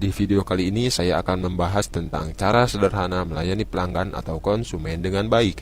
Di video kali ini saya akan membahas tentang cara sederhana melayani pelanggan atau konsumen dengan baik.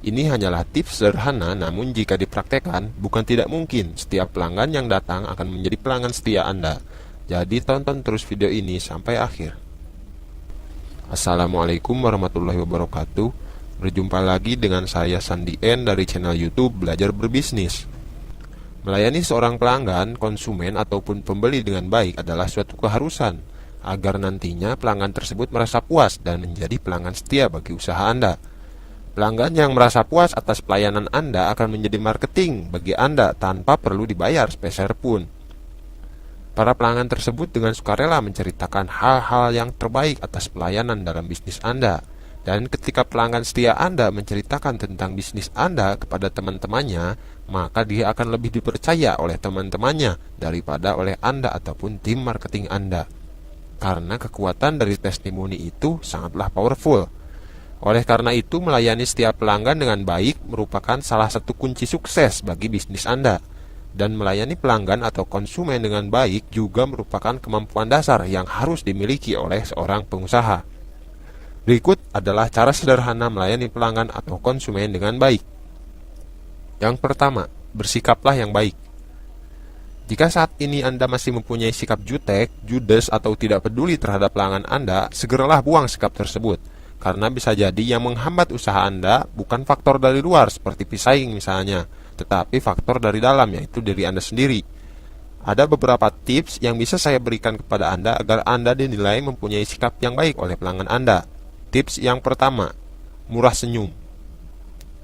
Ini hanyalah tips sederhana, namun jika dipraktekkan, bukan tidak mungkin setiap pelanggan yang datang akan menjadi pelanggan setia Anda. Jadi tonton terus video ini sampai akhir. Assalamualaikum warahmatullahi wabarakatuh. Berjumpa lagi dengan saya Sandi N dari channel YouTube Belajar Berbisnis. Melayani seorang pelanggan, konsumen ataupun pembeli dengan baik adalah suatu keharusan agar nantinya pelanggan tersebut merasa puas dan menjadi pelanggan setia bagi usaha Anda. Pelanggan yang merasa puas atas pelayanan Anda akan menjadi marketing bagi Anda tanpa perlu dibayar sepeser pun. Para pelanggan tersebut dengan sukarela menceritakan hal-hal yang terbaik atas pelayanan dalam bisnis Anda. Dan ketika pelanggan setia Anda menceritakan tentang bisnis Anda kepada teman-temannya, maka dia akan lebih dipercaya oleh teman-temannya daripada oleh Anda ataupun tim marketing Anda. Karena kekuatan dari testimoni itu sangatlah powerful. Oleh karena itu, melayani setiap pelanggan dengan baik merupakan salah satu kunci sukses bagi bisnis Anda. Dan melayani pelanggan atau konsumen dengan baik juga merupakan kemampuan dasar yang harus dimiliki oleh seorang pengusaha. Berikut adalah cara sederhana melayani pelanggan atau konsumen dengan baik. Yang pertama, bersikaplah yang baik. Jika saat ini Anda masih mempunyai sikap jutek, judes, atau tidak peduli terhadap pelanggan Anda, segeralah buang sikap tersebut. Karena bisa jadi yang menghambat usaha Anda bukan faktor dari luar seperti pesaing misalnya, tetapi faktor dari dalam, yaitu diri Anda sendiri. Ada beberapa tips yang bisa saya berikan kepada Anda agar Anda dinilai mempunyai sikap yang baik oleh pelanggan Anda. Tips yang pertama, murah senyum.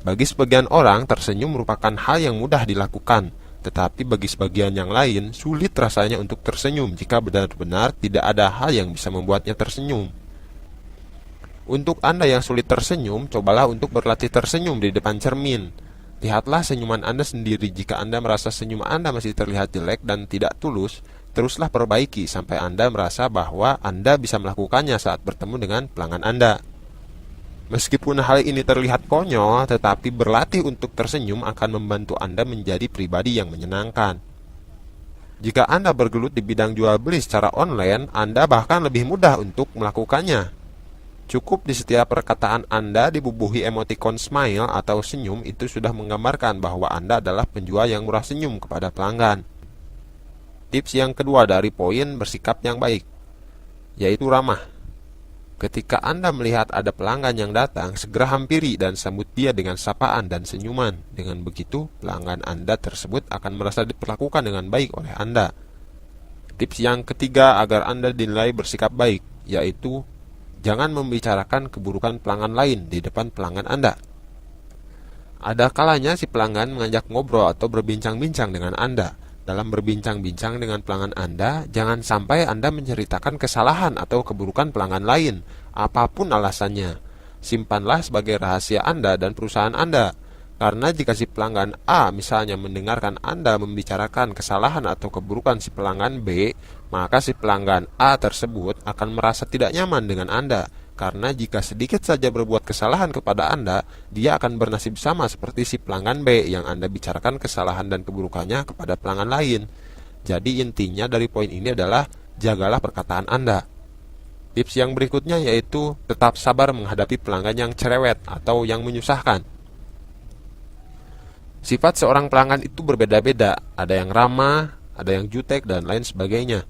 Bagi sebagian orang, tersenyum merupakan hal yang mudah dilakukan. Tetapi bagi sebagian yang lain, sulit rasanya untuk tersenyum jika benar-benar tidak ada hal yang bisa membuatnya tersenyum. Untuk Anda yang sulit tersenyum, cobalah untuk berlatih tersenyum di depan cermin. Lihatlah senyuman Anda sendiri. Jika Anda merasa senyum Anda masih terlihat jelek dan tidak tulus, teruslah perbaiki sampai Anda merasa bahwa Anda bisa melakukannya saat bertemu dengan pelanggan Anda. Meskipun hal ini terlihat konyol, tetapi berlatih untuk tersenyum akan membantu Anda menjadi pribadi yang menyenangkan. Jika Anda bergelut di bidang jual beli secara online, Anda bahkan lebih mudah untuk melakukannya. Cukup di setiap perkataan Anda dibubuhi emotikon smile atau senyum, itu sudah menggambarkan bahwa Anda adalah penjual yang murah senyum kepada pelanggan. Tips yang kedua dari poin bersikap yang baik, yaitu ramah. Ketika Anda melihat ada pelanggan yang datang, segera hampiri dan sambut dia dengan sapaan dan senyuman. Dengan begitu, pelanggan Anda tersebut akan merasa diperlakukan dengan baik oleh Anda. Tips yang ketiga agar Anda dinilai bersikap baik, yaitu jangan membicarakan keburukan pelanggan lain di depan pelanggan Anda. Ada kalanya si pelanggan mengajak ngobrol atau berbincang-bincang dengan Anda. Dalam berbincang-bincang dengan pelanggan Anda, jangan sampai Anda menceritakan kesalahan atau keburukan pelanggan lain, apapun alasannya. Simpanlah sebagai rahasia Anda dan perusahaan Anda. Karena jika si pelanggan A misalnya mendengarkan Anda membicarakan kesalahan atau keburukan si pelanggan B, maka si pelanggan A tersebut akan merasa tidak nyaman dengan Anda. Karena jika sedikit saja berbuat kesalahan kepada Anda, dia akan bernasib sama seperti si pelanggan B yang Anda bicarakan kesalahan dan keburukannya kepada pelanggan lain. Jadi intinya dari poin ini adalah jagalah perkataan Anda. Tips yang berikutnya yaitu tetap sabar menghadapi pelanggan yang cerewet atau yang menyusahkan. Sifat seorang pelanggan itu berbeda-beda, ada yang ramah, ada yang jutek, dan lain sebagainya.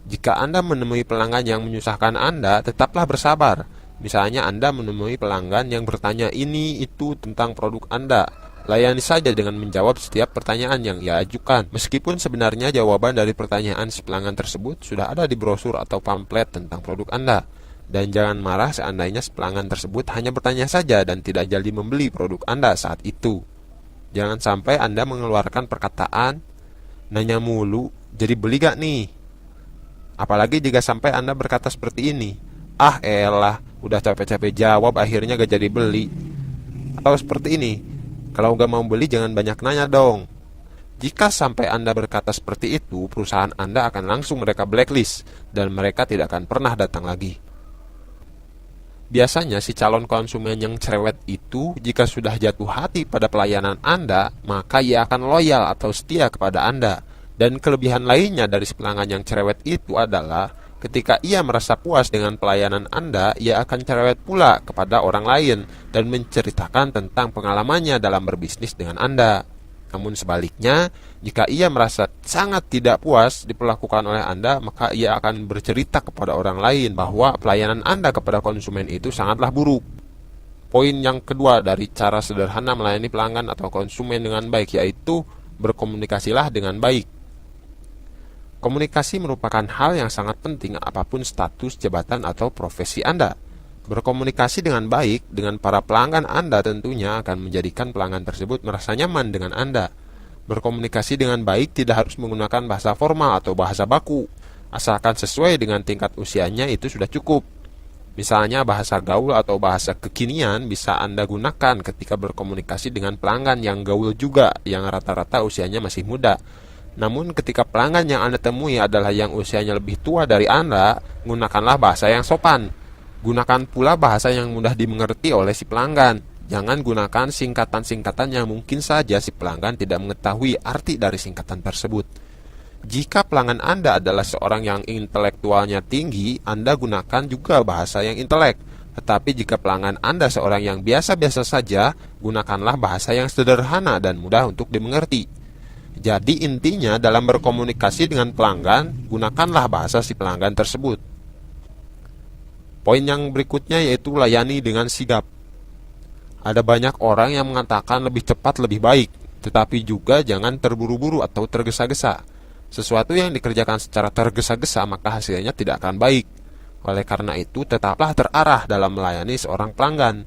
Jika Anda menemui pelanggan yang menyusahkan Anda, tetaplah bersabar. Misalnya Anda menemui pelanggan yang bertanya ini itu tentang produk Anda. Layani saja dengan menjawab setiap pertanyaan yang ia ajukan. Meskipun sebenarnya jawaban dari pertanyaan si pelanggan tersebut sudah ada di brosur atau pamflet tentang produk Anda. Dan jangan marah seandainya si pelanggan tersebut hanya bertanya saja dan tidak jadi membeli produk Anda saat itu. Jangan sampai Anda mengeluarkan perkataan, nanya mulu, jadi beli gak nih? Apalagi jika sampai Anda berkata seperti ini, ah elah, udah capek-capek jawab akhirnya gak jadi beli. Atau seperti ini, kalau gak mau beli jangan banyak nanya dong. Jika sampai Anda berkata seperti itu, perusahaan Anda akan langsung mereka blacklist dan mereka tidak akan pernah datang lagi. Biasanya si calon konsumen yang cerewet itu jika sudah jatuh hati pada pelayanan Anda, maka ia akan loyal atau setia kepada Anda. Dan kelebihan lainnya dari si pelanggan yang cerewet itu adalah Ketika ia merasa puas dengan pelayanan Anda, ia akan cerewet pula kepada orang lain dan menceritakan tentang pengalamannya dalam berbisnis dengan Anda. Namun sebaliknya, jika ia merasa sangat tidak puas diperlakukan oleh Anda, maka ia akan bercerita kepada orang lain bahwa pelayanan Anda kepada konsumen itu sangatlah buruk. Poin yang kedua dari cara sederhana melayani pelanggan atau konsumen dengan baik, yaitu berkomunikasilah dengan baik. Komunikasi merupakan hal yang sangat penting apapun status, jabatan, atau profesi Anda. Berkomunikasi dengan baik dengan para pelanggan Anda tentunya akan menjadikan pelanggan tersebut merasa nyaman dengan Anda. Berkomunikasi dengan baik tidak harus menggunakan bahasa formal atau bahasa baku. Asalkan sesuai dengan tingkat usianya itu sudah cukup. Misalnya bahasa gaul atau bahasa kekinian bisa Anda gunakan ketika berkomunikasi dengan pelanggan yang gaul juga, yang rata-rata usianya masih muda. Namun ketika pelanggan yang Anda temui adalah yang usianya lebih tua dari Anda, gunakanlah bahasa yang sopan. Gunakan pula bahasa yang mudah dimengerti oleh si pelanggan. Jangan gunakan singkatan-singkatan yang mungkin saja si pelanggan tidak mengetahui arti dari singkatan tersebut. Jika pelanggan Anda adalah seorang yang intelektualnya tinggi, Anda gunakan juga bahasa yang intelek. Tetapi jika pelanggan Anda seorang yang biasa-biasa saja, gunakanlah bahasa yang sederhana dan mudah untuk dimengerti. Jadi intinya dalam berkomunikasi dengan pelanggan, gunakanlah bahasa si pelanggan tersebut. Poin yang berikutnya yaitu layani dengan sigap. Ada banyak orang yang mengatakan lebih cepat lebih baik, tetapi juga jangan terburu-buru atau tergesa-gesa. Sesuatu yang dikerjakan secara tergesa-gesa maka hasilnya tidak akan baik. Oleh karena itu tetaplah terarah dalam melayani seorang pelanggan.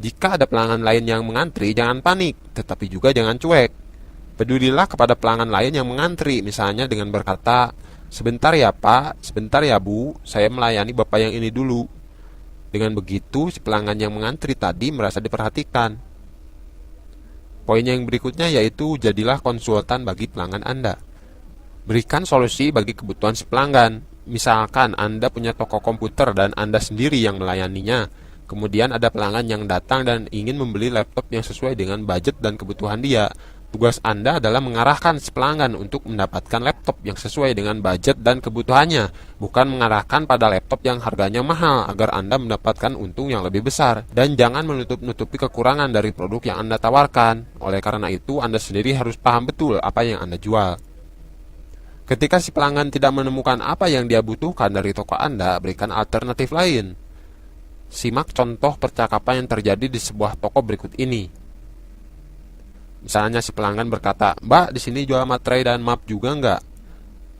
Jika ada pelanggan lain yang mengantri, jangan panik, tetapi juga jangan cuek. Pedulilah kepada pelanggan lain yang mengantri, misalnya dengan berkata, "Sebentar ya Pak, sebentar ya Bu, saya melayani Bapak yang ini dulu." Dengan begitu, si pelanggan yang mengantri tadi merasa diperhatikan. Poin yang berikutnya yaitu jadilah konsultan bagi pelanggan Anda. Berikan solusi bagi kebutuhan si pelanggan. Misalkan Anda punya toko komputer dan Anda sendiri yang melayaninya. Kemudian ada pelanggan yang datang dan ingin membeli laptop yang sesuai dengan budget dan kebutuhan dia. Tugas Anda adalah mengarahkan si pelanggan untuk mendapatkan laptop yang sesuai dengan budget dan kebutuhannya, bukan mengarahkan pada laptop yang harganya mahal agar Anda mendapatkan untung yang lebih besar. Dan jangan menutup-nutupi kekurangan dari produk yang Anda tawarkan. Oleh karena itu, Anda sendiri harus paham betul apa yang Anda jual. Ketika si pelanggan tidak menemukan apa yang dia butuhkan dari toko Anda, berikan alternatif lain. Simak contoh percakapan yang terjadi di sebuah toko berikut ini. Misalnya si pelanggan berkata, "Mbak, di sini jual materai dan map juga nggak?"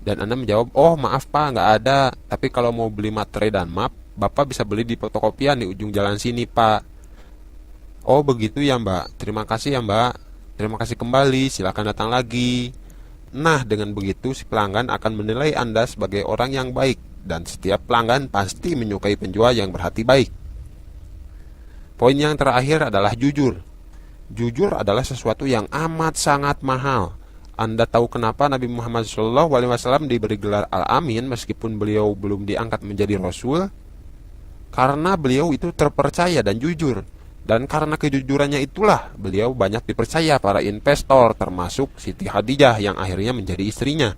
Dan Anda menjawab, "Oh maaf Pak, nggak ada. Tapi kalau mau beli materai dan map, Bapak bisa beli di fotokopian di ujung jalan sini Pak." "Oh begitu ya Mbak, terima kasih ya Mbak. Terima kasih kembali, silakan datang lagi." Nah dengan begitu si pelanggan akan menilai Anda sebagai orang yang baik. Dan setiap pelanggan pasti menyukai penjual yang berhati baik. Poin yang terakhir adalah jujur. Jujur adalah sesuatu yang amat sangat mahal. Anda tahu kenapa Nabi Muhammad SAW diberi gelar Al-Amin meskipun beliau belum diangkat menjadi Rasul? Karena beliau itu terpercaya dan jujur. Dan karena kejujurannya itulah beliau banyak dipercaya para investor, termasuk Siti Khadijah yang akhirnya menjadi istrinya.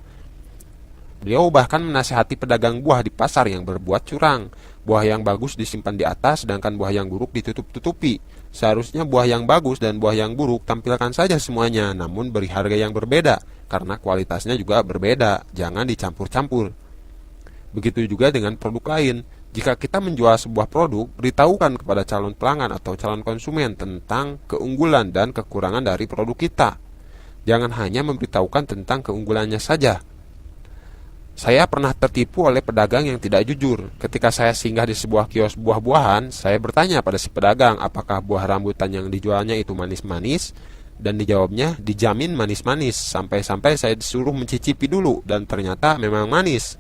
Beliau bahkan menasihati pedagang buah di pasar yang berbuat curang. Buah yang bagus disimpan di atas, sedangkan buah yang buruk ditutup-tutupi. Seharusnya buah yang bagus dan buah yang buruk tampilkan saja semuanya, namun beri harga yang berbeda, karena kualitasnya juga berbeda, jangan dicampur-campur. Begitu juga dengan produk lain. Jika kita menjual sebuah produk, beritahukan kepada calon pelanggan atau calon konsumen tentang keunggulan dan kekurangan dari produk kita. Jangan hanya memberitahukan tentang keunggulannya saja. Saya pernah tertipu oleh pedagang yang tidak jujur. Ketika saya singgah di sebuah kios buah-buahan, saya bertanya pada si pedagang apakah buah rambutan yang dijualnya itu manis-manis, dan dijawabnya dijamin manis-manis. Sampai-sampai saya disuruh mencicipi dulu, dan ternyata memang manis.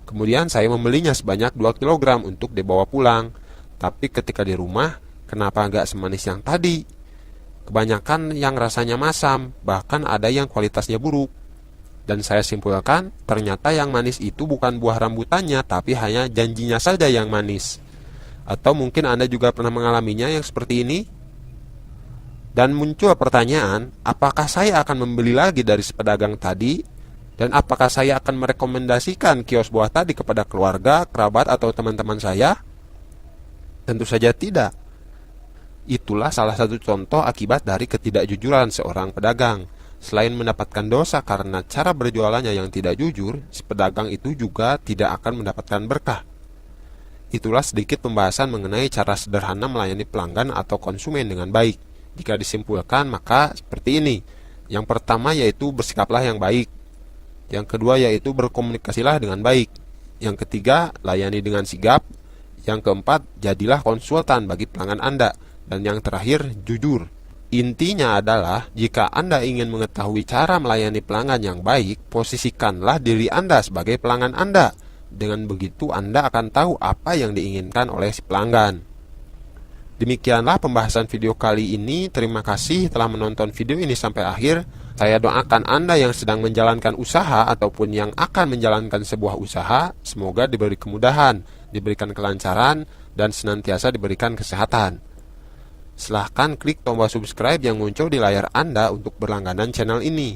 Kemudian saya membelinya sebanyak 2 kg untuk dibawa pulang. Tapi ketika di rumah, kenapa nggak semanis yang tadi? Kebanyakan yang rasanya masam, bahkan ada yang kualitasnya buruk. Dan saya simpulkan, ternyata yang manis itu bukan buah rambutannya, tapi hanya janjinya saja yang manis. Atau mungkin Anda juga pernah mengalaminya yang seperti ini? Dan muncul pertanyaan, apakah saya akan membeli lagi dari pedagang tadi? Dan apakah saya akan merekomendasikan kios buah tadi kepada keluarga, kerabat, atau teman-teman saya? Tentu saja tidak. Itulah salah satu contoh akibat dari ketidakjujuran seorang pedagang. Selain mendapatkan dosa karena cara berjualannya yang tidak jujur, si pedagang itu juga tidak akan mendapatkan berkah. Itulah sedikit pembahasan mengenai cara sederhana melayani pelanggan atau konsumen dengan baik. Jika disimpulkan, maka seperti ini. Yang pertama yaitu bersikaplah yang baik. Yang kedua yaitu berkomunikasilah dengan baik. Yang ketiga, layani dengan sigap. Yang keempat, jadilah konsultan bagi pelanggan Anda. Dan yang terakhir, jujur. Intinya adalah, jika Anda ingin mengetahui cara melayani pelanggan yang baik, posisikanlah diri Anda sebagai pelanggan Anda. Dengan begitu Anda akan tahu apa yang diinginkan oleh si pelanggan. Demikianlah pembahasan video kali ini. Terima kasih telah menonton video ini sampai akhir. Saya doakan Anda yang sedang menjalankan usaha ataupun yang akan menjalankan sebuah usaha, semoga diberi kemudahan, diberikan kelancaran, dan senantiasa diberikan kesehatan. Silahkan klik tombol subscribe yang muncul di layar Anda untuk berlangganan channel ini.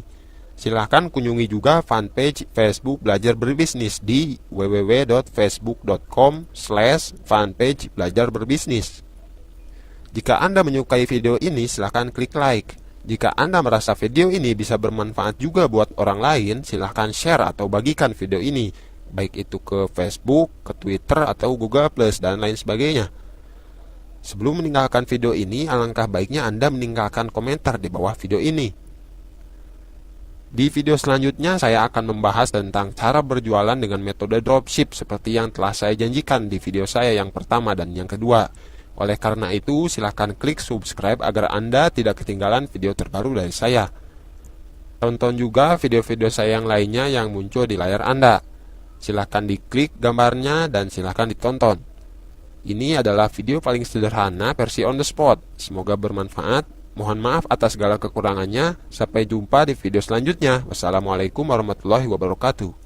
Silahkan kunjungi juga fanpage Facebook Belajar Berbisnis di www.facebook.com/fanpage Belajar Berbisnis. Jika Anda menyukai video ini, silahkan klik like. Jika Anda merasa video ini bisa bermanfaat juga buat orang lain, silahkan share atau bagikan video ini, baik itu ke Facebook, ke Twitter, atau Google+, dan lain sebagainya. Sebelum meninggalkan video ini, alangkah baiknya Anda meninggalkan komentar di bawah video ini. Di video selanjutnya, saya akan membahas tentang cara berjualan dengan metode dropship seperti yang telah saya janjikan di video saya yang pertama dan yang kedua. Oleh karena itu, silahkan klik subscribe agar Anda tidak ketinggalan video terbaru dari saya. Tonton juga video-video saya yang lainnya yang muncul di layar Anda. Silahkan diklik gambarnya dan silahkan ditonton. Ini adalah video paling sederhana versi on the spot. Semoga bermanfaat. Mohon maaf atas segala kekurangannya. Sampai jumpa di video selanjutnya. Wassalamualaikum warahmatullahi wabarakatuh.